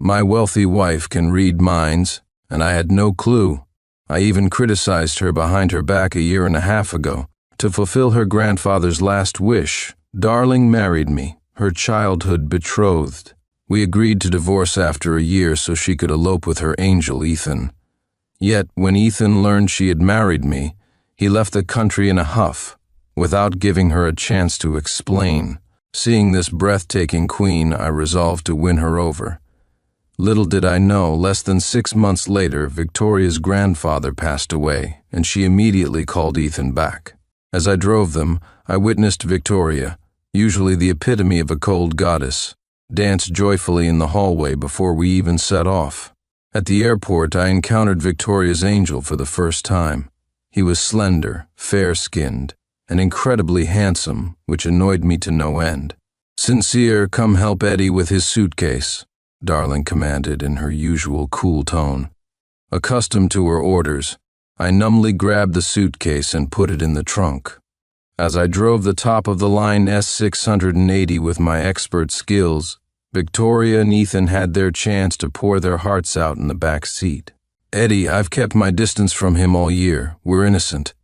My wealthy wife can read minds, and I had no clue. I even criticized her behind her back a year and a half ago. To fulfill her grandfather's last wish, Darling married me, her childhood betrothed. We agreed to divorce after a year so she could elope with her angel Ethan. Yet, when Ethan learned she had married me, he left the country in a huff, without giving her a chance to explain. Seeing this breathtaking queen, I resolved to win her over. Little did I know, less than 6 months later, Victoria's grandfather passed away, and she immediately called Ethan back. As I drove them, I witnessed Victoria, usually the epitome of a cold goddess, dance joyfully in the hallway before we even set off. At the airport, I encountered Victoria's angel for the first time. He was slender, fair-skinned, and incredibly handsome, which annoyed me to no end. "Sincere, come help Eddie with his suitcase," Darling commanded in her usual cool tone. Accustomed to her orders, I numbly grabbed the suitcase and put it in the trunk. As I drove the top-of-the-line S680 with my expert skills, Victoria and Ethan had their chance to pour their hearts out in the back seat. "Eddie, I've kept my distance from him all year. We're innocent."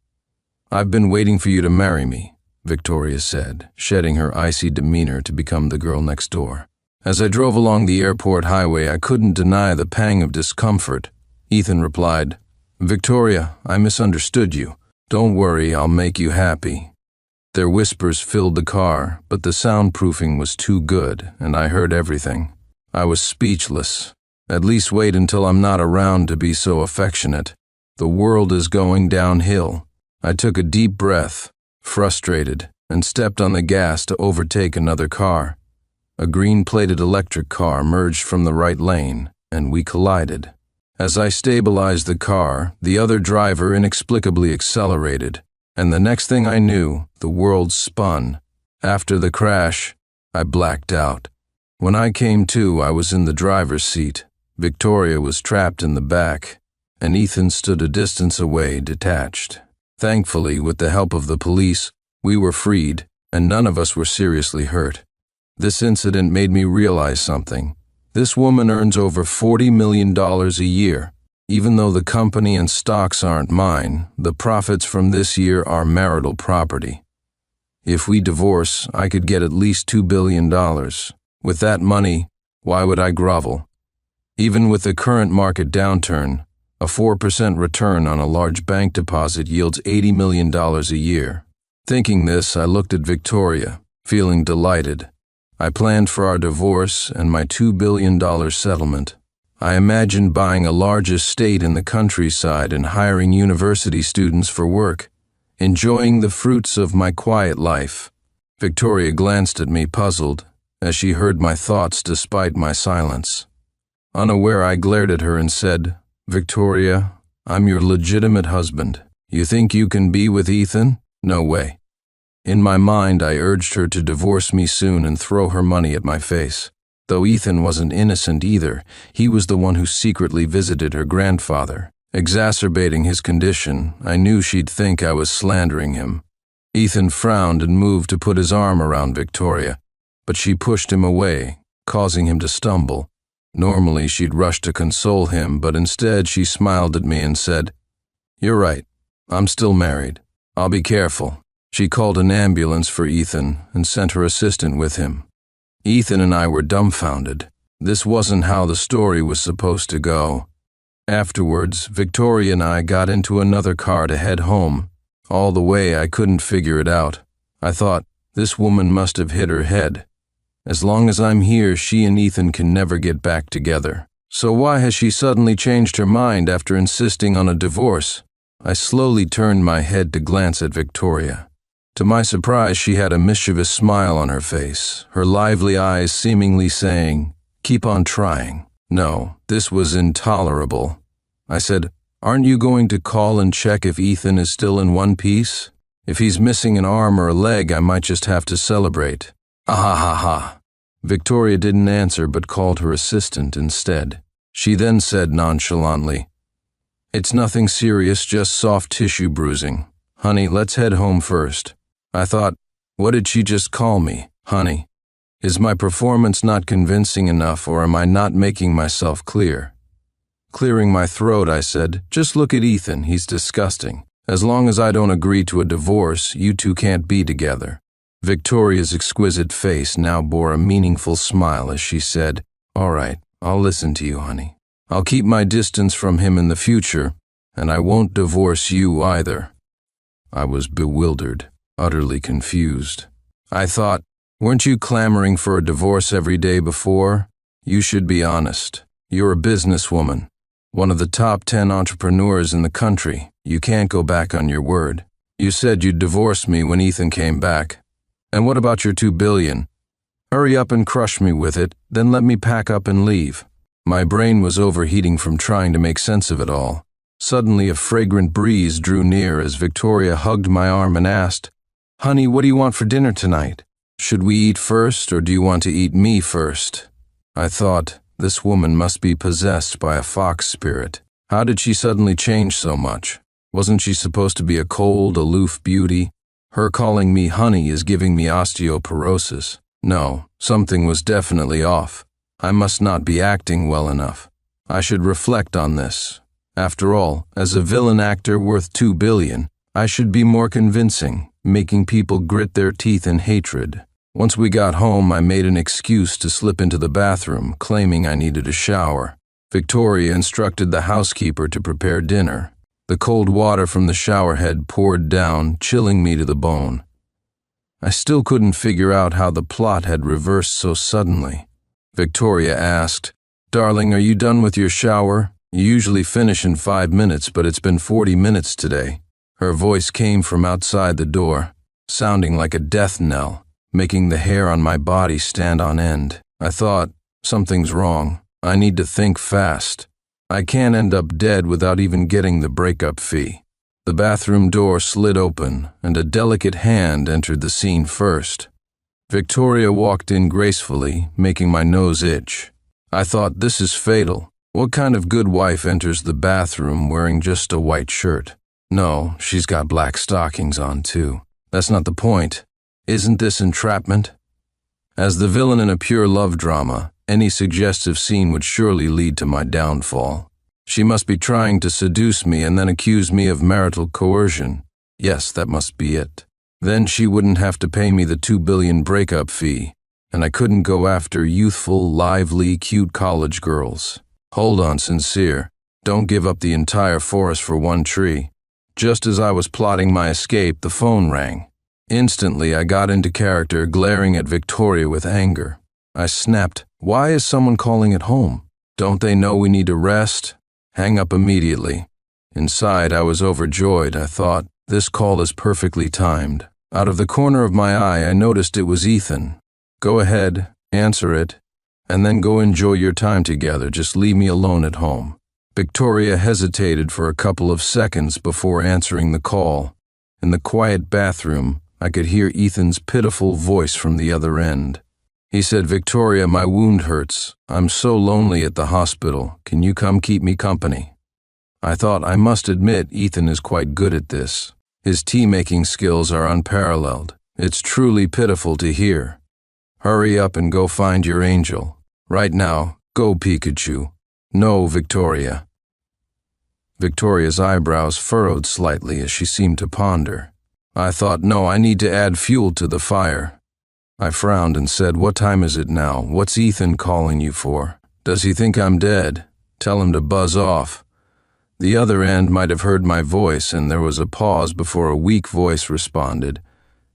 "I've been waiting for you to marry me," Victoria said, shedding her icy demeanor to become the girl next door. As I drove along the airport highway, I couldn't deny the pang of discomfort. Ethan replied, "Victoria, I misunderstood you. Don't worry, I'll make you happy." Their whispers filled the car, but the soundproofing was too good, and I heard everything. I was speechless. At least wait until I'm not around to be so affectionate. The world is going downhill. I took a deep breath, frustrated, and stepped on the gas to overtake another car. A green-plated electric car merged from the right lane, and we collided. As I stabilized the car, the other driver inexplicably accelerated, and the next thing I knew, the world spun. After the crash, I blacked out. When I came to, I was in the driver's seat. Victoria was trapped in the back, and Ethan stood a distance away, detached. Thankfully, with the help of the police, we were freed, and none of us were seriously hurt. This incident made me realize something. This woman earns over $40 million a year. Even though the company and stocks aren't mine, the profits from this year are marital property. If we divorce, I could get at least $2 billion. With that money, why would I grovel? Even with the current market downturn, a 4% return on a large bank deposit yields $80 million a year. Thinking this, I looked at Victoria, feeling delighted. I planned for our divorce and my $2 billion settlement. I imagined buying a large estate in the countryside and hiring university students for work, enjoying the fruits of my quiet life. Victoria glanced at me, puzzled, as she heard my thoughts despite my silence. Unaware, I glared at her and said, "Victoria, I'm your legitimate husband. You think you can be with Ethan? No way." In my mind, I urged her to divorce me soon and throw her money at my face. Though Ethan wasn't innocent either, he was the one who secretly visited her grandfather. Exacerbating his condition, I knew she'd think I was slandering him. Ethan frowned and moved to put his arm around Victoria, but she pushed him away, causing him to stumble. Normally, she'd rush to console him, but instead she smiled at me and said, "You're right. I'm still married. I'll be careful." She called an ambulance for Ethan and sent her assistant with him. Ethan and I were dumbfounded. This wasn't how the story was supposed to go. Afterwards, Victoria and I got into another car to head home. All the way, I couldn't figure it out. I thought, this woman must have hit her head. As long as I'm here, she and Ethan can never get back together. So why has she suddenly changed her mind after insisting on a divorce? I slowly turned my head to glance at Victoria. To my surprise, she had a mischievous smile on her face, her lively eyes seemingly saying, "Keep on trying." No, this was intolerable. I said, "Aren't you going to call and check if Ethan is still in one piece? If he's missing an arm or a leg, I might just have to celebrate." "Ah ha ha ha." Victoria didn't answer but called her assistant instead. She then said nonchalantly, "It's nothing serious, just soft tissue bruising. Honey, let's head home first." I thought, what did she just call me? Honey? Is my performance not convincing enough, or am I not making myself clear? Clearing my throat, I said, "Just look at Ethan, he's disgusting. As long as I don't agree to a divorce, you two can't be together." Victoria's exquisite face now bore a meaningful smile as she said, "All right, I'll listen to you, honey. I'll keep my distance from him in the future, and I won't divorce you either." I was bewildered, utterly confused. I thought, weren't you clamoring for a divorce every day before? You should be honest. You're a businesswoman, one of the top 10 entrepreneurs in the country. You can't go back on your word. You said you'd divorce me when Ethan came back. And what about your $2 billion? Hurry up and crush me with it, then let me pack up and leave. My brain was overheating from trying to make sense of it all. Suddenly a fragrant breeze drew near as Victoria hugged my arm and asked, "Honey, what do you want for dinner tonight? Should we eat first, or do you want to eat me first?" I thought, this woman must be possessed by a fox spirit. How did she suddenly change so much? Wasn't she supposed to be a cold, aloof beauty? Her calling me honey is giving me osteoporosis. No, something was definitely off. I must not be acting well enough. I should reflect on this. After all, as a villain actor worth $2 billion, I should be more convincing, making people grit their teeth in hatred. Once we got home, I made an excuse to slip into the bathroom, claiming I needed a shower. Victoria instructed the housekeeper to prepare dinner. The cold water from the shower head poured down, chilling me to the bone. I still couldn't figure out how the plot had reversed so suddenly. Victoria asked, "Darling, are you done with your shower? You usually finish in 5 minutes, but it's been 40 minutes today." Her voice came from outside the door, sounding like a death knell, making the hair on my body stand on end. I thought, something's wrong. I need to think fast. I can't end up dead without even getting the breakup fee. The bathroom door slid open, and a delicate hand entered the scene first. Victoria walked in gracefully, making my nose itch. I thought, this is fatal. What kind of good wife enters the bathroom wearing just a white shirt? No, she's got black stockings on too. That's not the point. Isn't this entrapment? As the villain in a pure love drama, any suggestive scene would surely lead to my downfall. She must be trying to seduce me and then accuse me of marital coercion. Yes, that must be it. Then she wouldn't have to pay me the $2 billion breakup fee, and I couldn't go after youthful, lively, cute college girls. Hold on, Sincere. Don't give up the entire forest for one tree. Just as I was plotting my escape, the phone rang. Instantly, I got into character, glaring at Victoria with anger. I snapped, "Why is someone calling at home? Don't they know we need to rest? Hang up immediately." Inside, I was overjoyed. I thought, this call is perfectly timed. Out of the corner of my eye, I noticed it was Ethan. "Go ahead, answer it, and then go enjoy your time together. Just leave me alone at home." Victoria hesitated for a couple of seconds before answering the call. In the quiet bathroom, I could hear Ethan's pitiful voice from the other end. He said, "Victoria, my wound hurts. I'm so lonely at the hospital. Can you come keep me company?" I thought, I must admit, Ethan is quite good at this. His tea-making skills are unparalleled. It's truly pitiful to hear. "Hurry up and go find your angel. Right now, go, Pikachu." "No, Victoria." Victoria's eyebrows furrowed slightly as she seemed to ponder. I thought, no, I need to add fuel to the fire. I frowned and said, "What time is it now? What's Ethan calling you for? Does he think I'm dead? Tell him to buzz off." The other end might have heard my voice, and there was a pause before a weak voice responded,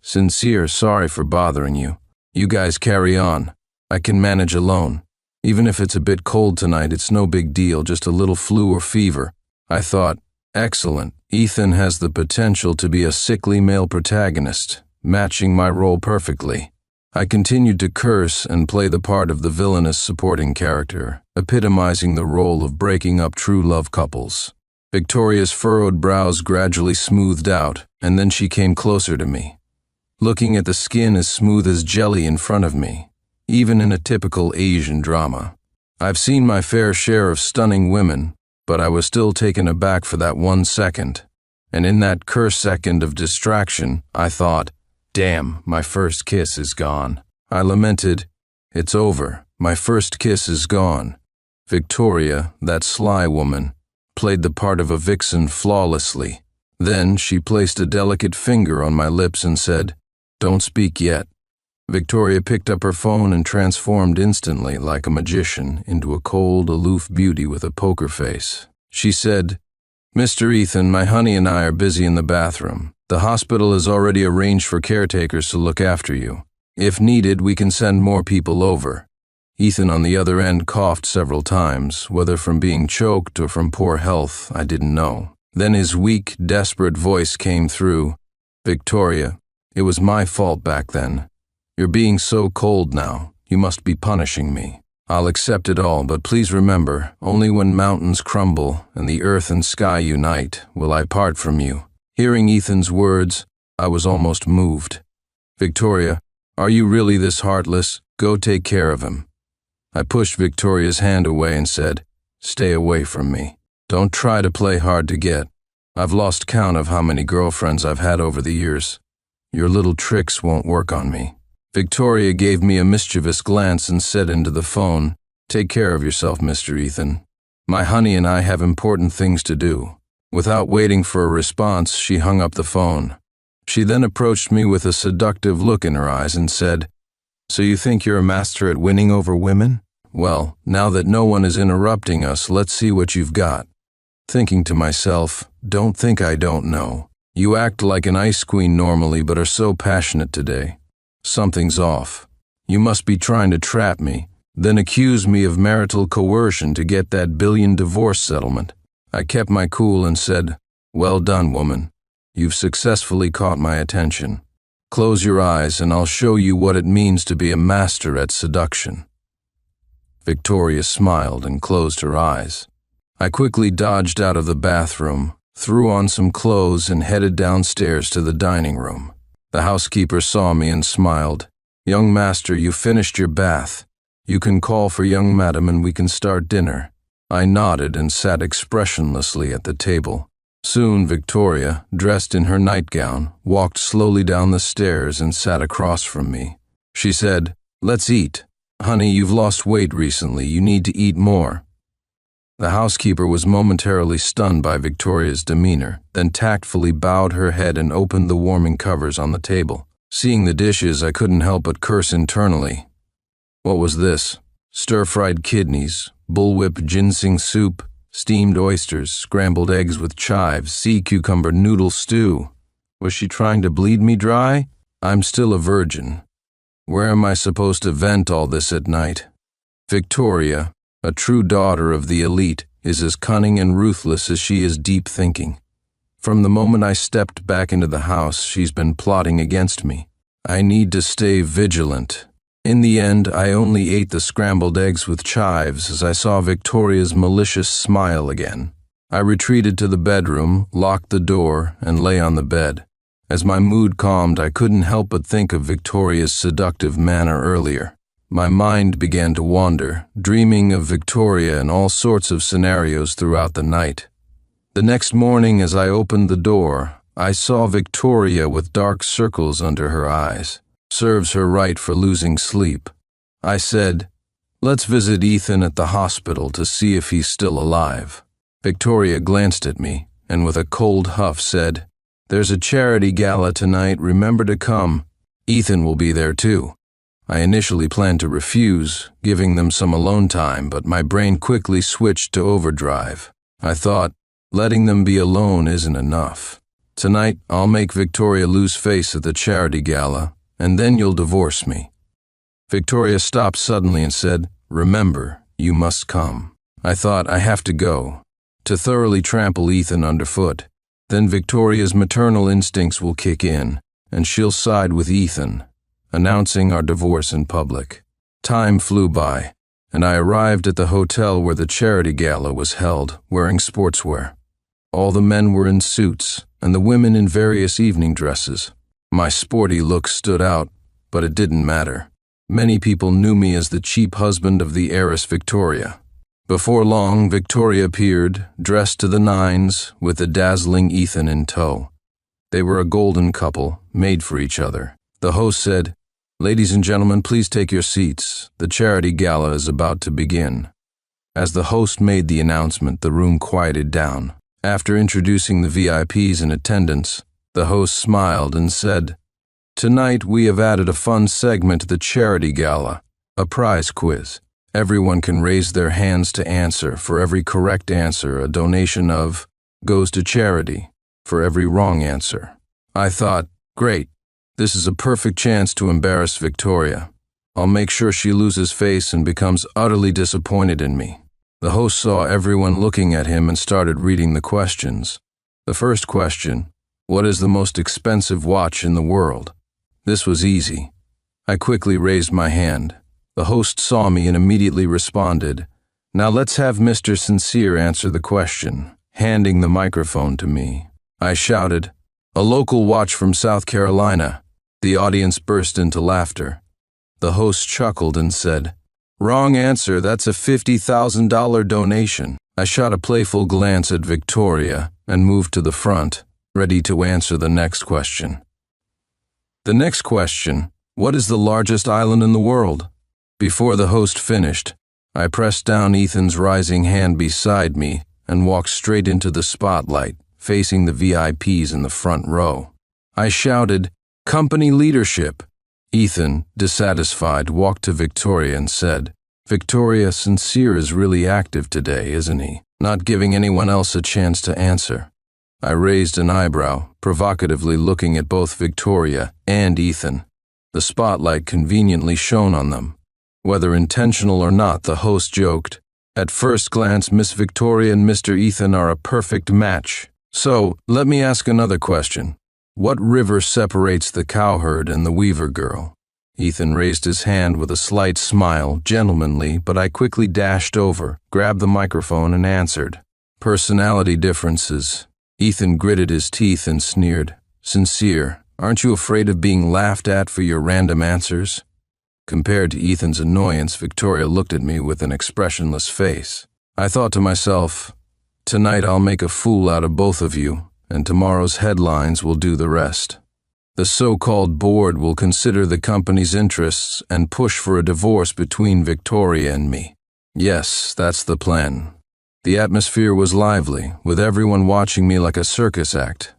"Sincere, sorry for bothering you. You guys carry on. I can manage alone. Even if it's a bit cold tonight, it's no big deal, just a little flu or fever." I thought, excellent. Ethan has the potential to be a sickly male protagonist, matching my role perfectly. I continued to curse and play the part of the villainous supporting character, epitomizing the role of breaking up true love couples. Victoria's furrowed brows gradually smoothed out, and then she came closer to me. Looking at the skin as smooth as jelly in front of me, even in a typical Asian drama. I've seen my fair share of stunning women, but I was still taken aback for that 1 second. And in that cursed second of distraction, I thought, damn, my first kiss is gone. I lamented, It's over. My first kiss is gone. Victoria, that sly woman, played the part of a vixen flawlessly. Then she placed a delicate finger on my lips and said, "Don't speak yet." Victoria picked up her phone and transformed instantly, like a magician, into a cold, aloof beauty with a poker face. She said, "Mr. Ethan, my honey and I are busy in the bathroom. The hospital has already arranged for caretakers to look after you. If needed, we can send more people over." Ethan on the other end coughed several times, whether from being choked or from poor health, I didn't know. Then his weak, desperate voice came through. "Victoria, it was my fault back then. You're being so cold now. You must be punishing me. I'll accept it all, but please remember, only when mountains crumble and the earth and sky unite will I part from you." Hearing Ethan's words, I was almost moved. "Victoria, are you really this heartless? Go take care of him." I pushed Victoria's hand away and said, "Stay away from me. Don't try to play hard to get. I've lost count of how many girlfriends I've had over the years. Your little tricks won't work on me." Victoria gave me a mischievous glance and said into the phone, "Take care of yourself, Mr. Ethan. My honey and I have important things to do." Without waiting for a response, she hung up the phone. She then approached me with a seductive look in her eyes and said, "So you think you're a master at winning over women? Well, now that no one is interrupting us, let's see what you've got." Thinking to myself, don't think I don't know. You act like an ice queen normally but are so passionate today. Something's off. You must be trying to trap me, then accuse me of marital coercion to get that billion divorce settlement. I kept my cool and said, "Well done, woman. You've successfully caught my attention. Close your eyes and I'll show you what it means to be a master at seduction." Victoria smiled and closed her eyes. I quickly dodged out of the bathroom, threw on some clothes and headed downstairs to the dining room. The housekeeper saw me and smiled. "Young master, you finished your bath. You can call for young madam and we can start dinner." I nodded and sat expressionlessly at the table. Soon Victoria, dressed in her nightgown, walked slowly down the stairs and sat across from me. She said, "Let's eat. Honey, you've lost weight recently. You need to eat more." The housekeeper was momentarily stunned by Victoria's demeanor, then tactfully bowed her head and opened the warming covers on the table. Seeing the dishes, I couldn't help but curse internally. What was this? Stir-fried kidneys, bullwhip ginseng soup, steamed oysters, scrambled eggs with chives, sea cucumber noodle stew. Was she trying to bleed me dry? I'm still a virgin. Where am I supposed to vent all this at night? Victoria, a true daughter of the elite, is as cunning and ruthless as she is deep-thinking. From the moment I stepped back into the house, she's been plotting against me. I need to stay vigilant. In the end, I only ate the scrambled eggs with chives as I saw Victoria's malicious smile again. I retreated to the bedroom, locked the door, and lay on the bed. As my mood calmed, I couldn't help but think of Victoria's seductive manner earlier. My mind began to wander, dreaming of Victoria in all sorts of scenarios throughout the night. The next morning, as I opened the door, I saw Victoria with dark circles under her eyes. Serves her right for losing sleep. I said, "Let's visit Ethan at the hospital to see if he's still alive." Victoria glanced at me and with a cold huff said, "There's a charity gala tonight, remember to come. Ethan will be there too." I initially planned to refuse, giving them some alone time, but my brain quickly switched to overdrive. I thought, letting them be alone isn't enough. Tonight, I'll make Victoria lose face at the charity gala, and then you'll divorce me. Victoria stopped suddenly and said, "Remember, you must come." I thought, I have to go, to thoroughly trample Ethan underfoot. Then Victoria's maternal instincts will kick in, and she'll side with Ethan, announcing our divorce in public. Time flew by, and I arrived at the hotel where the charity gala was held, wearing sportswear. All the men were in suits, and the women in various evening dresses. My sporty look stood out, but it didn't matter. Many people knew me as the cheap husband of the heiress Victoria. Before long, Victoria appeared, dressed to the nines, with the dazzling Ethan in tow. They were a golden couple, made for each other. The host said, Ladies and gentlemen, please take your seats. The charity gala is about to begin. As the host made the announcement, the room quieted down. After introducing the VIPs in attendance, the host smiled and said, "Tonight we have added a fun segment to the charity gala, a prize quiz. Everyone can raise their hands to answer. For every correct answer, a donation of goes to charity. For every wrong answer." I thought, great, this is a perfect chance to embarrass Victoria. I'll make sure she loses face and becomes utterly disappointed in me. The host saw everyone looking at him and started reading the questions. The first question, what is the most expensive watch in the world? This was easy. I quickly raised my hand. The host saw me and immediately responded, "Now let's have Mr. Sincere answer the question," handing the microphone to me. I shouted, "A local watch from South Carolina." The audience burst into laughter. The host chuckled and said, "Wrong answer, that's a $50,000 donation." I shot a playful glance at Victoria and moved to the front, ready to answer the next question. The next question, what is the largest island in the world? Before the host finished, I pressed down Ethan's rising hand beside me and walked straight into the spotlight, facing the VIPs in the front row. I shouted, "Company leadership." Ethan, dissatisfied, walked to Victoria and said, "Victoria, Sincere is really active today, isn't he? Not giving anyone else a chance to answer." I raised an eyebrow, provocatively looking at both Victoria and Ethan. The spotlight conveniently shone on them. Whether intentional or not, the host joked, "At first glance, Miss Victoria and Mr. Ethan are a perfect match. So, let me ask another question. What river separates the cowherd and the weaver girl?" Ethan raised his hand with a slight smile, gentlemanly, but I quickly dashed over, grabbed the microphone and answered. "Personality differences." Ethan gritted his teeth and sneered, "Sincere, aren't you afraid of being laughed at for your random answers?" Compared to Ethan's annoyance, Victoria looked at me with an expressionless face. I thought to myself, tonight I'll make a fool out of both of you, and tomorrow's headlines will do the rest. The so-called board will consider the company's interests and push for a divorce between Victoria and me. Yes, that's the plan. The atmosphere was lively, with everyone watching me like a circus act.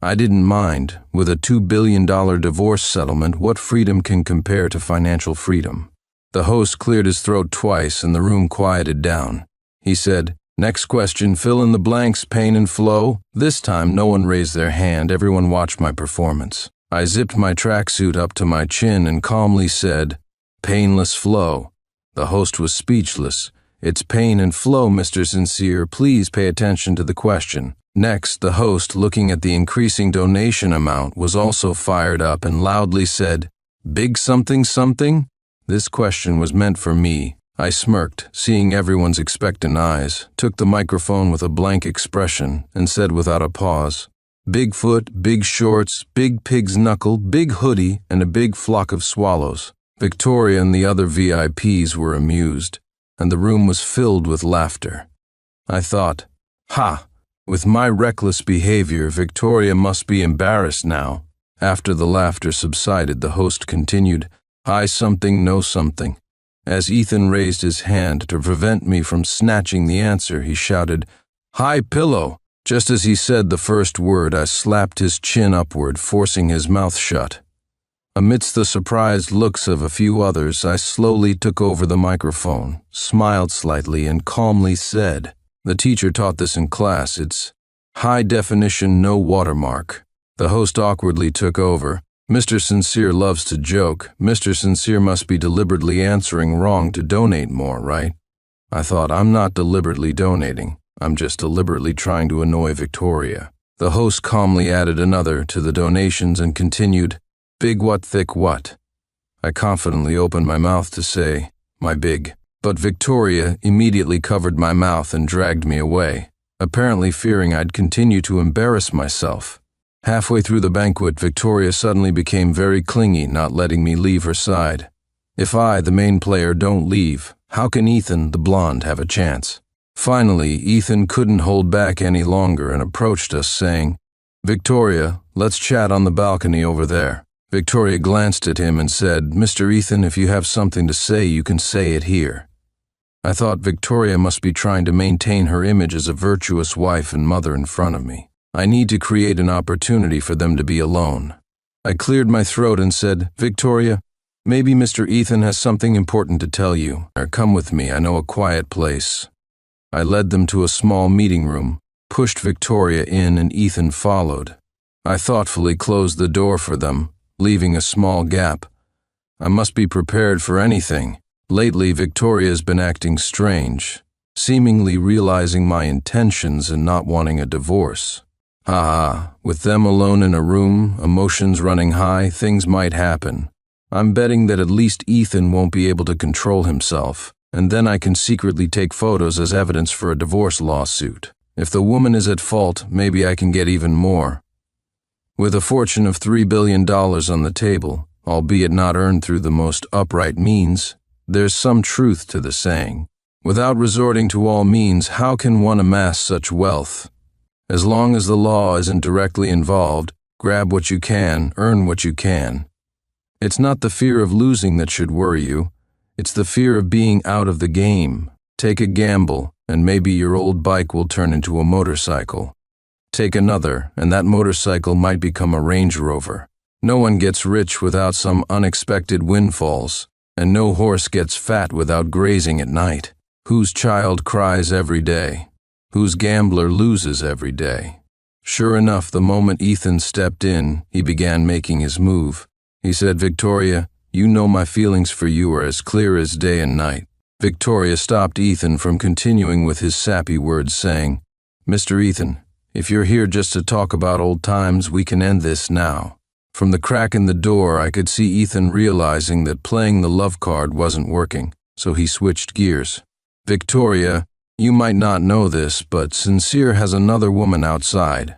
I didn't mind. With a $2 billion divorce settlement, what freedom can compare to financial freedom? The host cleared his throat twice and the room quieted down. He said, "Next question, fill in the blanks, pain and flow." This time, no one raised their hand. Everyone watched my performance. I zipped my tracksuit up to my chin and calmly said, "Painless flow." The host was speechless. "It's pain and flow, Mr. Sincere. Please pay attention to the question." Next, the host, looking at the increasing donation amount, was also fired up and loudly said, "Big something something?" This question was meant for me. I smirked, seeing everyone's expectant eyes, took the microphone with a blank expression, and said without a pause, "Bigfoot, big shorts, big pig's knuckle, big hoodie, and a big flock of swallows." Victoria and the other VIPs were amused, and the room was filled with laughter. I thought, "Ha! With my reckless behavior, Victoria must be embarrassed now." After the laughter subsided, the host continued, "Hi something, no something." As Ethan raised his hand to prevent me from snatching the answer, he shouted, "Hi pillow." Just as he said the first word, I slapped his chin upward, forcing his mouth shut. Amidst the surprised looks of a few others, I slowly took over the microphone, smiled slightly, and calmly said, "The teacher taught this in class. It's high definition, no watermark." The host awkwardly took over. "Mr. Sincere loves to joke. Mr. Sincere must be deliberately answering wrong to donate more, right?" I thought, I'm not deliberately donating. I'm just deliberately trying to annoy Victoria. The host calmly added another to the donations and continued, "Big what, thick what?" I confidently opened my mouth to say, "My big." But Victoria immediately covered my mouth and dragged me away, apparently fearing I'd continue to embarrass myself. Halfway through the banquet, Victoria suddenly became very clingy, not letting me leave her side. If I, the main player, don't leave, how can Ethan, the blonde, have a chance? Finally, Ethan couldn't hold back any longer and approached us, saying, "Victoria, let's chat on the balcony over there." Victoria glanced at him and said, "Mr. Ethan, if you have something to say, you can say it here." I thought Victoria must be trying to maintain her image as a virtuous wife and mother in front of me. I need to create an opportunity for them to be alone. I cleared my throat and said, "Victoria, maybe Mr. Ethan has something important to tell you. Or come with me, I know a quiet place." I led them to a small meeting room, pushed Victoria in, and Ethan followed. I thoughtfully closed the door for them, leaving a small gap. I must be prepared for anything. Lately, Victoria has been acting strange, seemingly realizing my intentions and not wanting a divorce. With them alone in a room, emotions running high, things might happen. I'm betting that at least Ethan won't be able to control himself, and then I can secretly take photos as evidence for a divorce lawsuit. If the woman is at fault, maybe I can get even more. With a fortune of $3 billion on the table, albeit not earned through the most upright means, there's some truth to the saying. Without resorting to all means, how can one amass such wealth? As long as the law isn't directly involved, grab what you can, earn what you can. It's not the fear of losing that should worry you. It's the fear of being out of the game. Take a gamble, and maybe your old bike will turn into a motorcycle. Take another, and that motorcycle might become a Range Rover. No one gets rich without some unexpected windfalls, and no horse gets fat without grazing at night. Whose child cries every day? Whose gambler loses every day? Sure enough, the moment Ethan stepped in, he began making his move. He said, "Victoria, you know my feelings for you are as clear as day and night." Victoria stopped Ethan from continuing with his sappy words, saying, "Mr. Ethan, if you're here just to talk about old times, we can end this now." From the crack in the door, I could see Ethan realizing that playing the love card wasn't working, so he switched gears. "Victoria, you might not know this, but Sincere has another woman outside.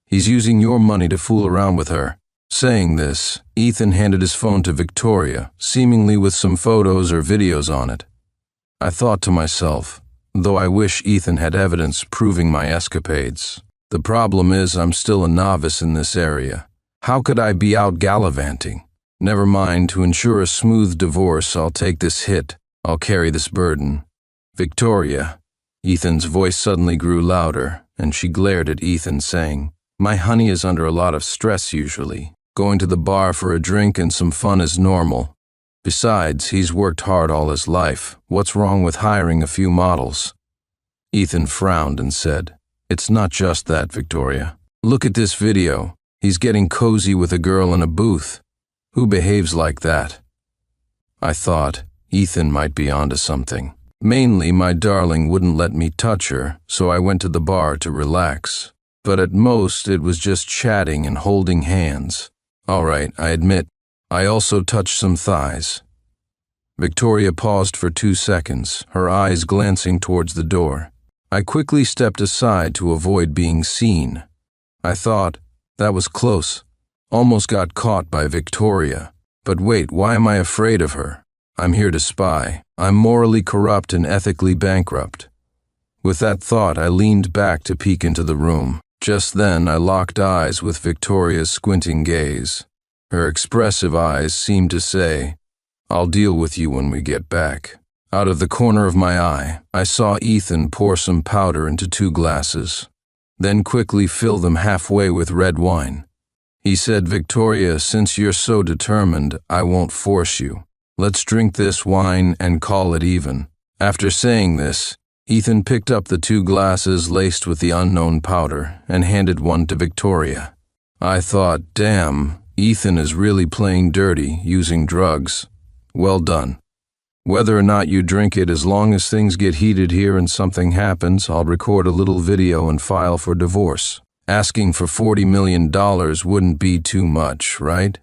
He's using your money to fool around with her." Saying this, Ethan handed his phone to Victoria, seemingly with some photos or videos on it. I thought to myself, though I wish Ethan had evidence proving my escapades. The problem is I'm still a novice in this area. How could I be out gallivanting? Never mind, to ensure a smooth divorce, I'll take this hit. I'll carry this burden. "Victoria." Ethan's voice suddenly grew louder, and she glared at Ethan, saying, "My honey is under a lot of stress usually. Going to the bar for a drink and some fun is normal. Besides, he's worked hard all his life. What's wrong with hiring a few models?" Ethan frowned and said, "It's not just that, Victoria. Look at this video. He's getting cozy with a girl in a booth. Who behaves like that?" I thought Ethan might be onto something. Mainly, my darling wouldn't let me touch her, so I went to the bar to relax. But at most, it was just chatting and holding hands. All right, I admit, I also touched some thighs. Victoria paused for 2 seconds, her eyes glancing towards the door. I quickly stepped aside to avoid being seen. I thought, that was close. Almost got caught by Victoria. But wait, why am I afraid of her? I'm here to spy. I'm morally corrupt and ethically bankrupt. With that thought, I leaned back to peek into the room. Just then, I locked eyes with Victoria's squinting gaze. Her expressive eyes seemed to say, "I'll deal with you when we get back." Out of the corner of my eye, I saw Ethan pour some powder into 2 glasses, then quickly fill them halfway with red wine. He said, "Victoria, since you're so determined, I won't force you. Let's drink this wine and call it even." After saying this, Ethan picked up the 2 glasses laced with the unknown powder and handed one to Victoria. I thought, damn, Ethan is really playing dirty, using drugs. Well done. Whether or not you drink it, as long as things get heated here and something happens, I'll record a little video and file for divorce. Asking for $40 million wouldn't be too much, right?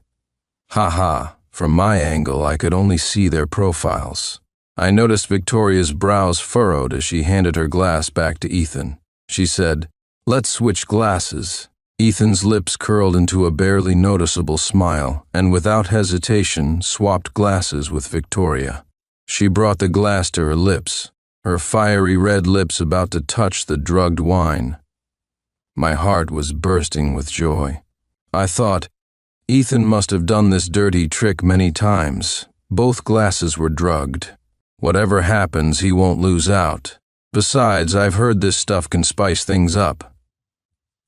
Haha, from my angle, I could only see their profiles. I noticed Victoria's brows furrowed as she handed her glass back to Ethan. She said, "Let's switch glasses." Ethan's lips curled into a barely noticeable smile, and without hesitation, swapped glasses with Victoria. She brought the glass to her lips, her fiery red lips about to touch the drugged wine. My heart was bursting with joy. I thought, Ethan must have done this dirty trick many times. Both glasses were drugged. Whatever happens, he won't lose out. Besides, I've heard this stuff can spice things up.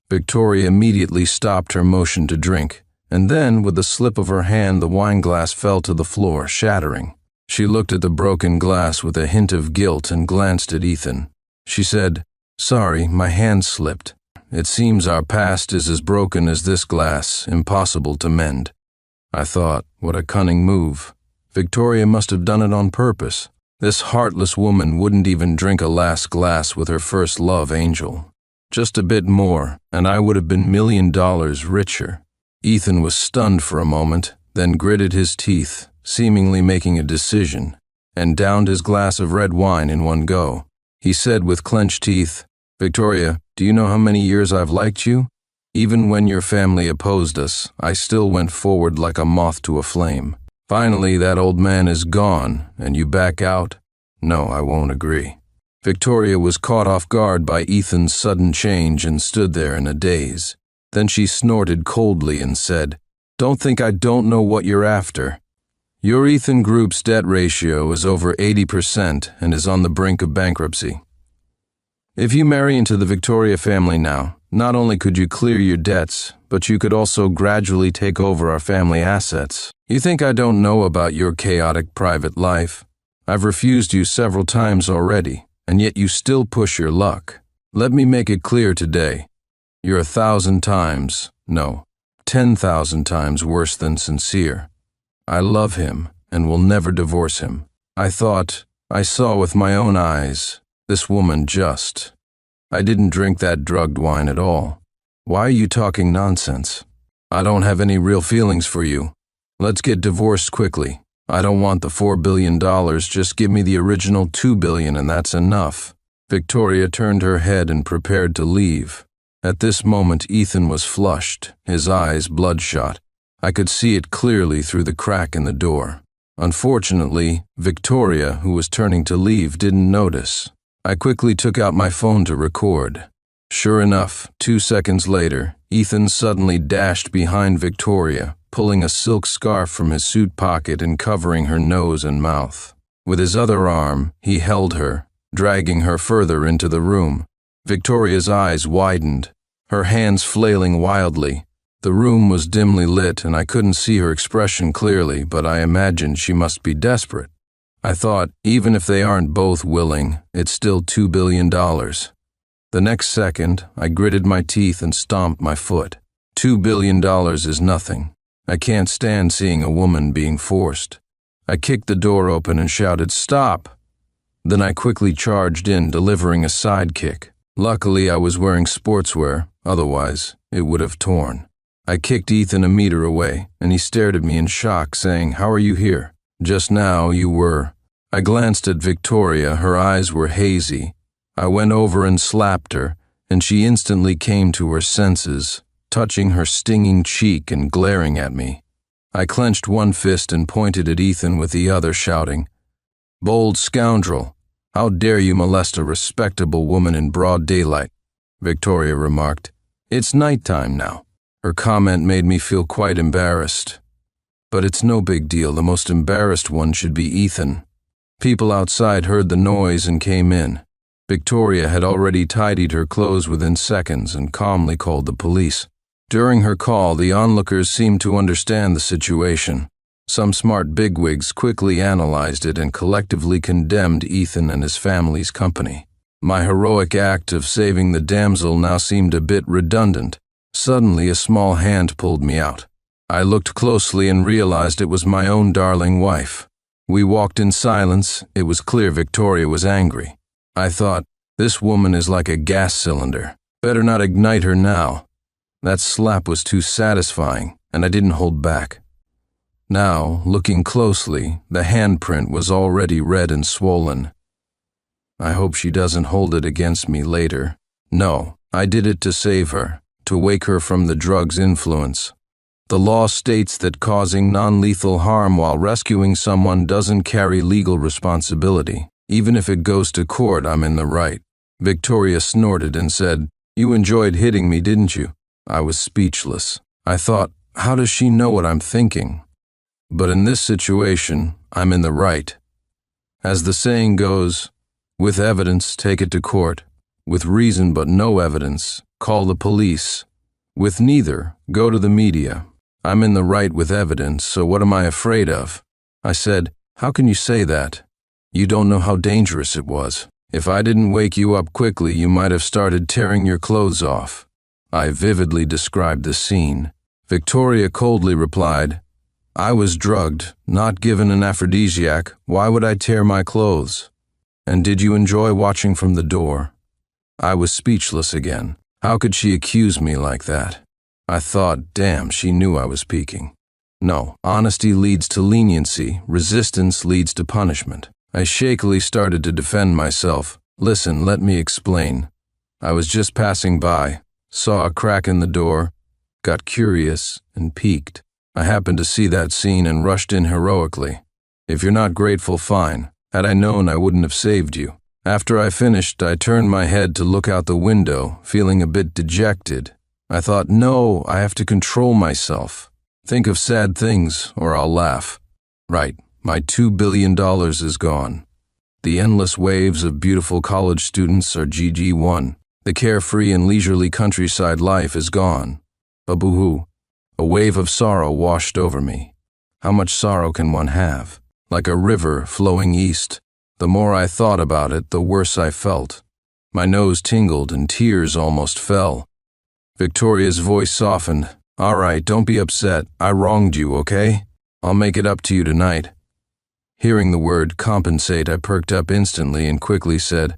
Victoria immediately stopped her motion to drink, and then, with a slip of her hand, the wine glass fell to the floor, shattering. She looked at the broken glass with a hint of guilt and glanced at Ethan. She said, "Sorry, my hand slipped. It seems our past is as broken as this glass, impossible to mend." I thought, what a cunning move. Victoria must have done it on purpose. This heartless woman wouldn't even drink a last glass with her first love angel. Just a bit more, and I would have been $1 million richer. Ethan was stunned for a moment, then gritted his teeth, seemingly making a decision, and downed his glass of red wine in one go. He said with clenched teeth, "Victoria, do you know how many years I've liked you? Even when your family opposed us, I still went forward like a moth to a flame. Finally, that old man is gone, and you back out? No, I won't agree." Victoria was caught off guard by Ethan's sudden change and stood there in a daze. Then she snorted coldly and said, "Don't think I don't know what you're after. Your Ethan Group's debt ratio is over 80% and is on the brink of bankruptcy. If you marry into the Victoria family now, not only could you clear your debts, but you could also gradually take over our family assets. You think I don't know about your chaotic private life? I've refused you several times already, and yet you still push your luck. Let me make it clear today. You're 1,000 times, no, 10,000 times worse than sincere. I love him and will never divorce him. I saw with my own eyes, this woman just. I didn't drink that drugged wine at all. Why are you talking nonsense? I don't have any real feelings for you. Let's get divorced quickly. I don't want the $4 billion, just give me the original $2 billion and that's enough." Victoria turned her head and prepared to leave. At this moment, Ethan was flushed, his eyes bloodshot. I could see it clearly through the crack in the door. Unfortunately, Victoria, who was turning to leave, didn't notice. I quickly took out my phone to record. Sure enough, 2 seconds later, Ethan suddenly dashed behind Victoria, pulling a silk scarf from his suit pocket and covering her nose and mouth. With his other arm, he held her, dragging her further into the room. Victoria's eyes widened, her hands flailing wildly. The room was dimly lit and I couldn't see her expression clearly, but I imagined she must be desperate. I thought, even if they aren't both willing, it's still $2 billion. The next second, I gritted my teeth and stomped my foot. $2 billion is nothing. I can't stand seeing a woman being forced. I kicked the door open and shouted, "Stop!" Then I quickly charged in, delivering a sidekick. Luckily, I was wearing sportswear, otherwise, it would have torn. I kicked Ethan a meter away, and he stared at me in shock, saying, "How are you here? Just now you were." I glanced at Victoria, her eyes were hazy. I went over and slapped her, and she instantly came to her senses, touching her stinging cheek and glaring at me. I clenched one fist and pointed at Ethan with the other, shouting, "Bold scoundrel! How dare you molest a respectable woman in broad daylight?" Victoria remarked, "It's nighttime now." Her comment made me feel quite embarrassed. But it's no big deal, the most embarrassed one should be Ethan. People outside heard the noise and came in. Victoria had already tidied her clothes within seconds and calmly called the police. During her call, the onlookers seemed to understand the situation. Some smart bigwigs quickly analyzed it and collectively condemned Ethan and his family's company. My heroic act of saving the damsel now seemed a bit redundant. Suddenly, a small hand pulled me out. I looked closely and realized it was my own darling wife. We walked in silence. It was clear Victoria was angry. I thought, this woman is like a gas cylinder. Better not ignite her now. That slap was too satisfying, and I didn't hold back. Now, looking closely, the handprint was already red and swollen. I hope she doesn't hold it against me later. No, I did it to save her, to wake her from the drug's influence. The law states that causing non-lethal harm while rescuing someone doesn't carry legal responsibility. Even if it goes to court, I'm in the right. Victoria snorted and said, "You enjoyed hitting me, didn't you?" I was speechless. I thought, How does she know what I'm thinking? But in this situation, I'm in the right. As the saying goes, with evidence, take it to court. With reason but no evidence, call the police. With neither, go to the media. I'm in the right with evidence, so what am I afraid of? I said, how can you say that? You don't know how dangerous it was. If I didn't wake you up quickly, you might have started tearing your clothes off. I vividly described the scene. Victoria coldly replied, I was drugged, not given an aphrodisiac. Why would I tear my clothes? And did you enjoy watching from the door? I was speechless again. How could she accuse me like that? I thought, damn, she knew I was peeking. No, honesty leads to leniency, resistance leads to punishment. I shakily started to defend myself. Listen, let me explain. I was just passing by, saw a crack in the door, got curious and peeked. I happened to see that scene and rushed in heroically. If you're not grateful, fine. Had I known, I wouldn't have saved you. After I finished, I turned my head to look out the window, feeling a bit dejected. I thought, no, I have to control myself. Think of sad things, or I'll laugh. Right, my $2 billion is gone. The endless waves of beautiful college students are GG1. The carefree and leisurely countryside life is gone. But boo-hoo. A wave of sorrow washed over me. How much sorrow can one have? Like a river flowing east. The more I thought about it, the worse I felt. My nose tingled and tears almost fell. Victoria's voice softened. All right, don't be upset. I wronged you, okay? I'll make it up to you tonight. Hearing the word compensate, I perked up instantly and quickly said,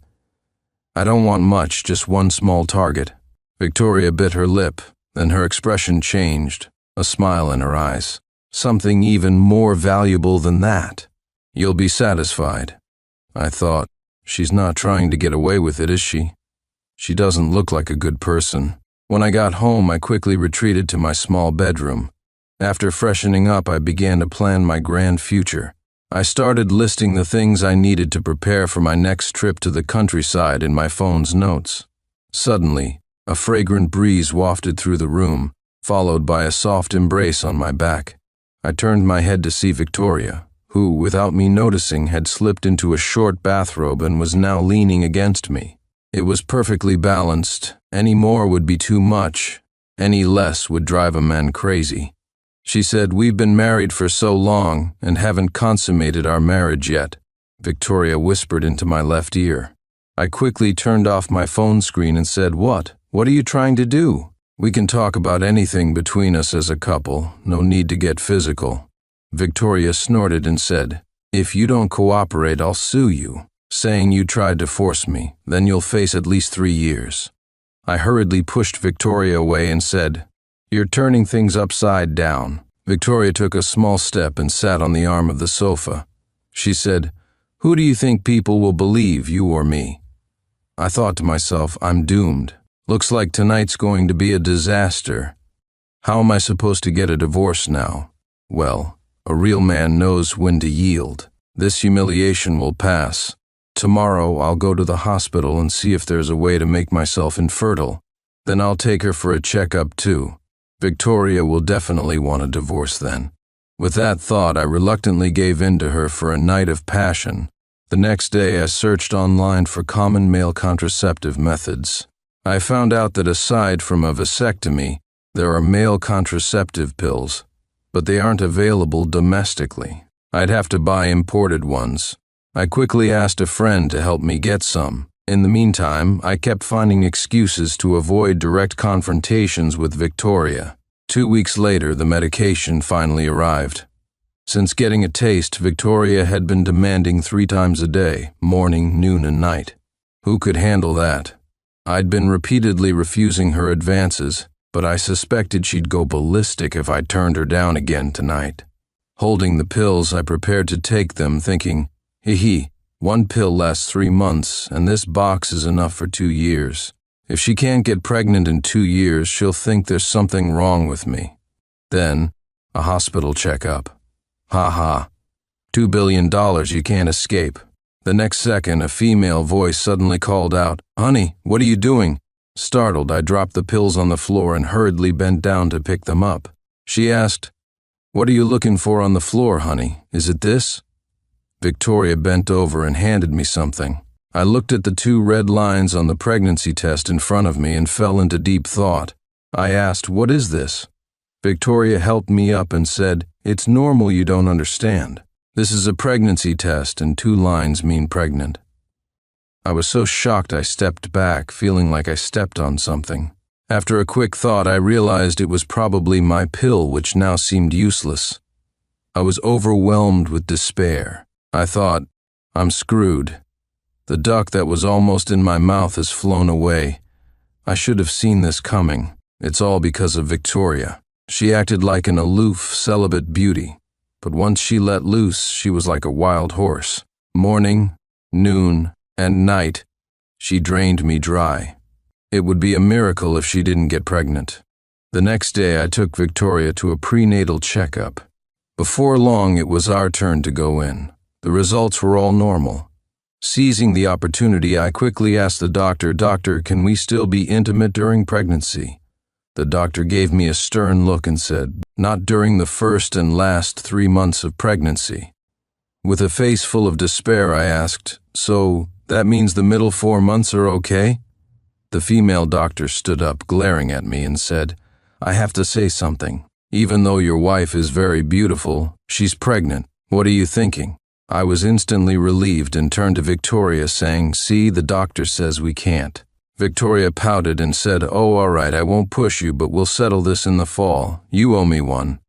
I don't want much, just one small target. Victoria bit her lip, then her expression changed, a smile in her eyes. Something even more valuable than that. You'll be satisfied. I thought, she's not trying to get away with it, is she? She doesn't look like a good person. When I got home, I quickly retreated to my small bedroom. After freshening up, I began to plan my grand future. I started listing the things I needed to prepare for my next trip to the countryside in my phone's notes. Suddenly, a fragrant breeze wafted through the room, followed by a soft embrace on my back. I turned my head to see Victoria, who, without me noticing, had slipped into a short bathrobe and was now leaning against me. It was perfectly balanced. Any more would be too much. Any less would drive a man crazy. She said, we've been married for so long and haven't consummated our marriage yet. Victoria whispered into my left ear. I quickly turned off my phone screen and said, what? What are you trying to do? We can talk about anything between us as a couple. No need to get physical. Victoria snorted and said, if you don't cooperate, I'll sue you, saying you tried to force me. Then you'll face at least 3 years. I hurriedly pushed Victoria away and said, you're turning things upside down. Victoria took a small step and sat on the arm of the sofa. She said, who do you think people will believe, you or me? I thought to myself, I'm doomed. Looks like tonight's going to be a disaster. How am I supposed to get a divorce now? Well, a real man knows when to yield. This humiliation will pass. Tomorrow I'll go to the hospital and see if there's a way to make myself infertile. Then I'll take her for a checkup too. Victoria will definitely want a divorce then. With that thought, I reluctantly gave in to her for a night of passion. The next day I searched online for common male contraceptive methods. I found out that aside from a vasectomy, there are male contraceptive pills, but they aren't available domestically. I'd have to buy imported ones. I quickly asked a friend to help me get some. In the meantime, I kept finding excuses to avoid direct confrontations with Victoria. 2 weeks later, the medication finally arrived. Since getting a taste, Victoria had been demanding 3 times a day, morning, noon, and night. Who could handle that? I'd been repeatedly refusing her advances, but I suspected she'd go ballistic if I turned her down again tonight. Holding the pills, I prepared to take them, thinking, hee, 1 pill lasts 3 months, and this box is enough for 2 years. If she can't get pregnant in 2 years, she'll think there's something wrong with me. Then, a hospital checkup. Ha, $2 billion you can't escape. The next second, a female voice suddenly called out, honey, what are you doing? Startled, I dropped the pills on the floor and hurriedly bent down to pick them up. She asked, "What are you looking for on the floor, honey? Is it this?" Victoria bent over and handed me something. I looked at the 2 red lines on the pregnancy test in front of me and fell into deep thought. I asked, "What is this?" Victoria helped me up and said, "It's normal you don't understand. This is a pregnancy test and 2 lines mean pregnant." I was so shocked I stepped back, feeling like I stepped on something. After a quick thought, I realized it was probably my pill, which now seemed useless. I was overwhelmed with despair. I thought, I'm screwed. The duck that was almost in my mouth has flown away. I should have seen this coming. It's all because of Victoria. She acted like an aloof, celibate beauty. But once she let loose, she was like a wild horse. Morning, noon, and night, she drained me dry. It would be a miracle if she didn't get pregnant. The next day, I took Victoria to a prenatal checkup. Before long, it was our turn to go in. The results were all normal. Seizing the opportunity, I quickly asked the doctor, "Doctor, can we still be intimate during pregnancy?" The doctor gave me a stern look and said, "Not during the first and last 3 months of pregnancy." With a face full of despair, I asked, "So that means the middle 4 months are okay?" The female doctor stood up, glaring at me, and said, "I have to say something. Even though your wife is very beautiful, she's pregnant. What are you thinking?" I was instantly relieved and turned to Victoria, saying, "See, the doctor says we can't." Victoria pouted and said, "Oh, all right, I won't push you, but we'll settle this in the fall. You owe me one."